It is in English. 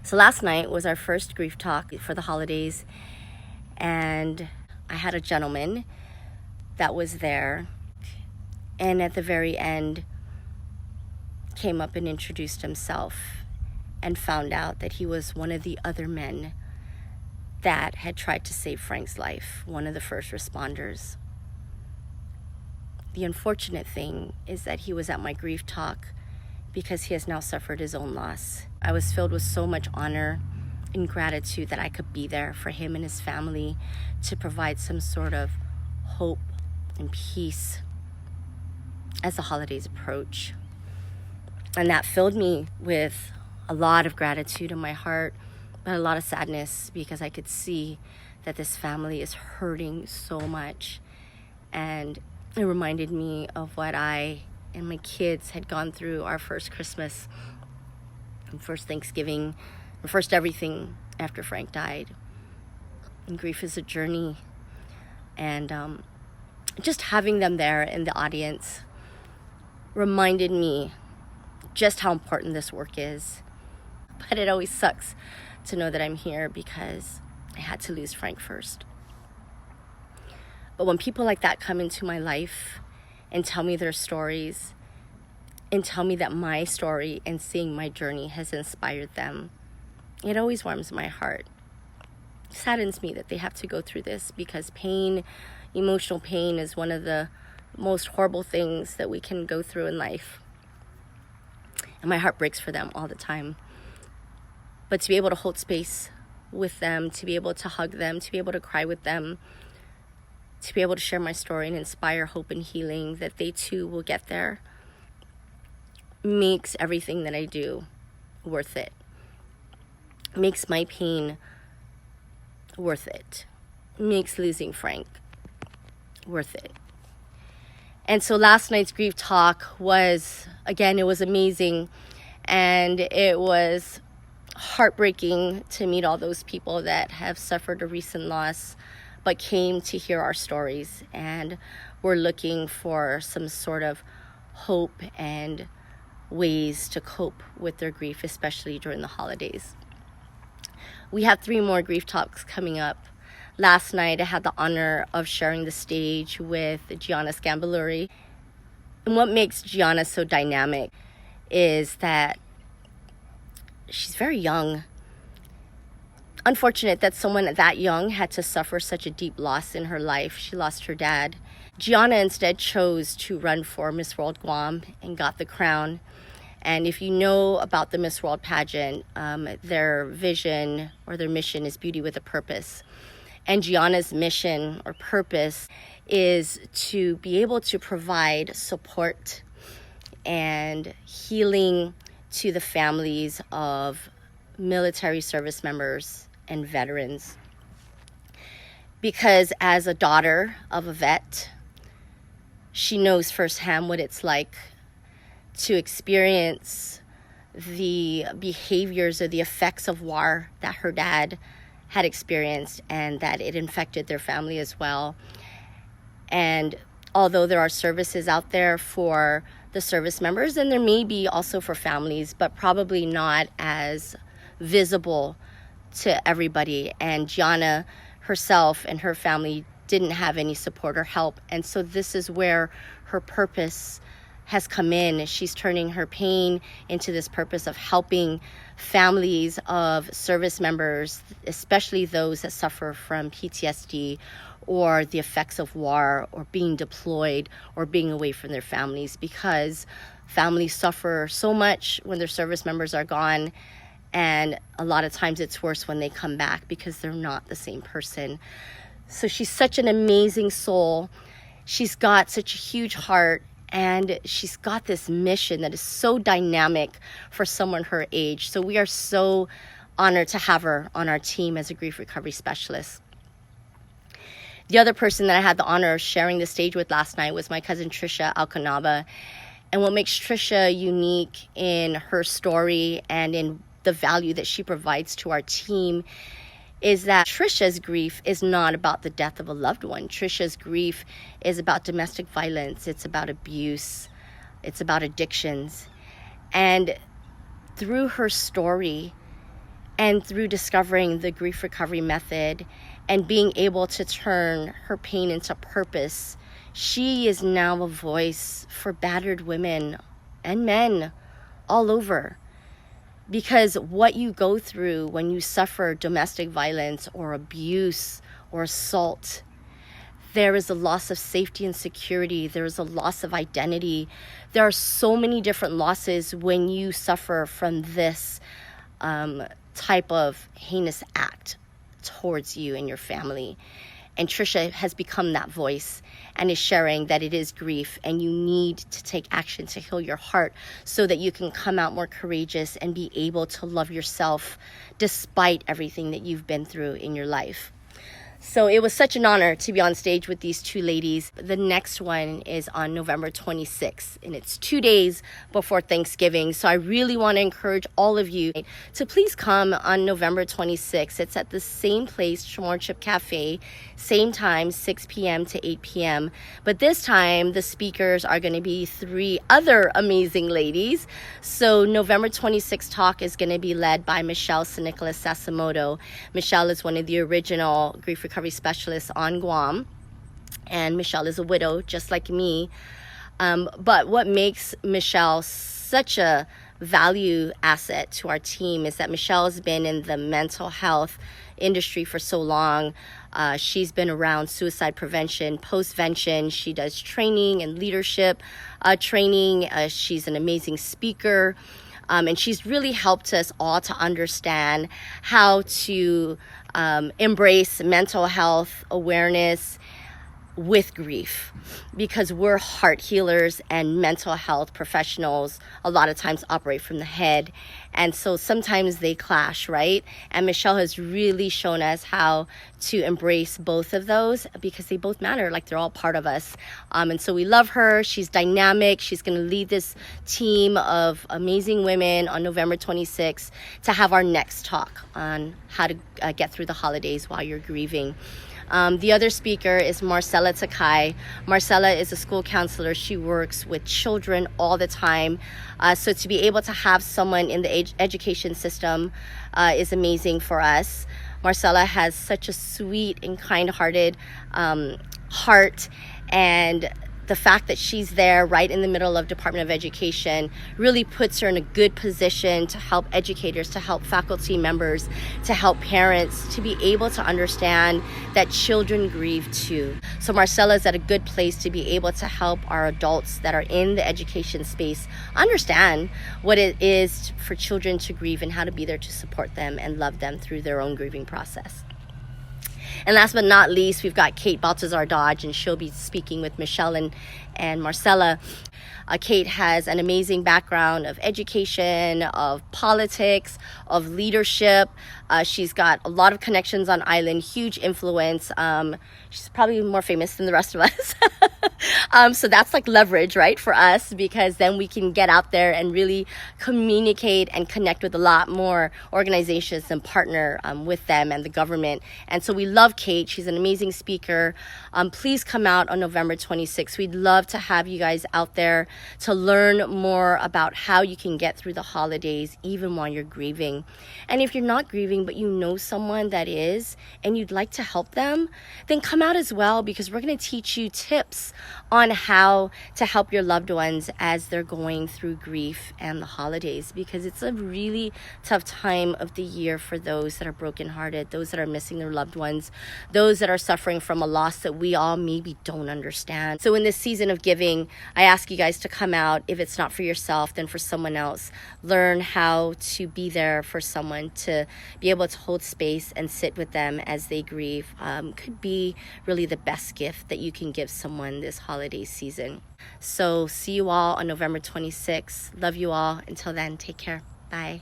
So last night was our first grief talk for the holidays, and I had a gentleman that was there, and at the very end came up and introduced himself and found out that he was one of the other men that had tried to save Frank's life, one of the first responders. The unfortunate thing is that he was at my grief talk because he has now suffered his own loss. I was filled with so much honor and gratitude that I could be there for him and his family to provide some sort of hope and peace as the holidays approach. And that filled me with a lot of gratitude in my heart, but a lot of sadness because I could see that this family is hurting so much. And it reminded me of what I and my kids had gone through our first Christmas and first Thanksgiving and first everything after Frank died. And grief is a journey. And just having them there in the audience reminded me just how important this work is. But it always sucks to know that I'm here because I had to lose Frank first. But when people like that come into my life and tell me their stories and tell me that my story and seeing my journey has inspired them, it always warms my heart. It saddens me that they have to go through this because pain, emotional pain, is one of the most horrible things that we can go through in life. And my heart breaks for them all the time. But to be able to hold space with them, to be able to hug them, to be able to cry with them, to be able to share my story and inspire hope and healing that they too will get there, makes everything that I do worth it. Makes my pain worth it. Makes losing Frank worth it. And so last night's grief talk was, again, it was amazing. And it was heartbreaking to meet all those people that have suffered a recent loss but came to hear our stories and were looking for some sort of hope and ways to cope with their grief, especially during the holidays. We have 3 more grief talks coming up. Last night, I had the honor of sharing the stage with Gianna Scambaluri. And what makes Gianna so dynamic is that she's very young. Unfortunate that someone that young had to suffer such a deep loss in her life. She lost her dad. Gianna instead chose to run for Miss World Guam and got the crown. And if you know about the Miss World pageant, their vision or their mission is beauty with a purpose. And Gianna's mission or purpose is to be able to provide support and healing to the families of military service members and veterans. Because as a daughter of a vet, she knows firsthand what it's like to experience the behaviors or the effects of war that her dad had experienced, and that it infected their family as well. And although there are services out there for the service members, and there may be also for families, but probably not as visible to everybody. And Gianna herself and her family didn't have any support or help. And so this is where her purpose has come in. She's turning her pain into this purpose of helping families of service members, especially those that suffer from PTSD or the effects of war or being deployed or being away from their families, because families suffer so much when their service members are gone. And a lot of times it's worse when they come back because they're not the same person. So she's such an amazing soul. She's got such a huge heart, and she's got this mission that is so dynamic for someone her age. So we are so honored to have her on our team as a grief recovery specialist. The other person that I had the honor of sharing the stage with last night was my cousin Trisha Alcanaba. And what makes Trisha unique in her story and in the value that she provides to our team is that Trisha's grief is not about the death of a loved one. Trisha's grief is about domestic violence. It's about abuse. It's about addictions. And through her story, And through discovering the grief recovery method and being able to turn her pain into purpose, she is now a voice for battered women and men all over. Because what you go through when you suffer domestic violence or abuse or assault, there is a loss of safety and security. There is a loss of identity. There are so many different losses when you suffer from this type of heinous act towards you and your family. And Trisha has become that voice and is sharing that it is grief and you need to take action to heal your heart so that you can come out more courageous and be able to love yourself despite everything that you've been through in your life. So it was such an honor to be on stage with these two ladies. The next one is on November 26th, and it's 2 days before Thanksgiving. So I really want to encourage all of you to please come on November 26th. It's at the same place, Chamorro Cafe, same time, 6 p.m. to 8 p.m. But this time, the speakers are going to be 3 other amazing ladies. So November 26th talk is going to be led by Michelle Nicholas Sasimoto. Michelle is one of the original grief recovery specialists on Guam, and Michelle is a widow just like me. But what makes Michelle such a value asset to our team is that Michelle has been in the mental health industry for so long. She's been around suicide prevention, postvention. She does training and leadership training. She's an amazing speaker. And she's really helped us all to understand how to embrace mental health awareness with grief, because we're heart healers and mental health professionals a lot of times operate from the head, and so sometimes they clash, right? And Michelle has really shown us how to embrace both of those because they both matter, like they're all part of us. And so we love her. She's dynamic. She's going to lead this team of amazing women on November 26th to have our next talk on how to get through the holidays while you're grieving. The other speaker is Marcella Takai. Marcella is a school counselor. She works with children all the time. So to be able to have someone in the education system is amazing for us. Marcella has such a sweet and kind-hearted heart, and the fact that she's there right in the middle of Department of Education really puts her in a good position to help educators, to help faculty members, to help parents, to be able to understand that children grieve too. So Marcella's at a good place to be able to help our adults that are in the education space understand what it is for children to grieve and how to be there to support them and love them through their own grieving process. And last but not least, we've got Kate Baltazar Dodge, and she'll be speaking with Michelle and Marcella. Kate has an amazing background of education, of politics, of leadership. She's got a lot of connections on island, huge influence. She's probably more famous than the rest of us. So that's like leverage, right, for us, because then we can get out there and really communicate and connect with a lot more organizations and partner with them and the government. And so we love Kate. She's an amazing speaker. Please come out on November 26th. We'd love to have you guys out there to learn more about how you can get through the holidays even while you're grieving. And if you're not grieving but you know someone that is and you'd like to help them, then come out as well, because we're going to teach you tips on how to help your loved ones as they're going through grief and the holidays, because it's a really tough time of the year for those that are brokenhearted, those that are missing their loved ones, those that are suffering from a loss that we all maybe don't understand. So in this season of giving, I ask you guys to come out. If it's not for yourself, then for someone else. Learn how to be there for someone, to be able to hold space and sit with them as they grieve. Could be really the best gift that you can give someone this holiday season. So see you all on November 26th. Love you all. Until then, take care. Bye.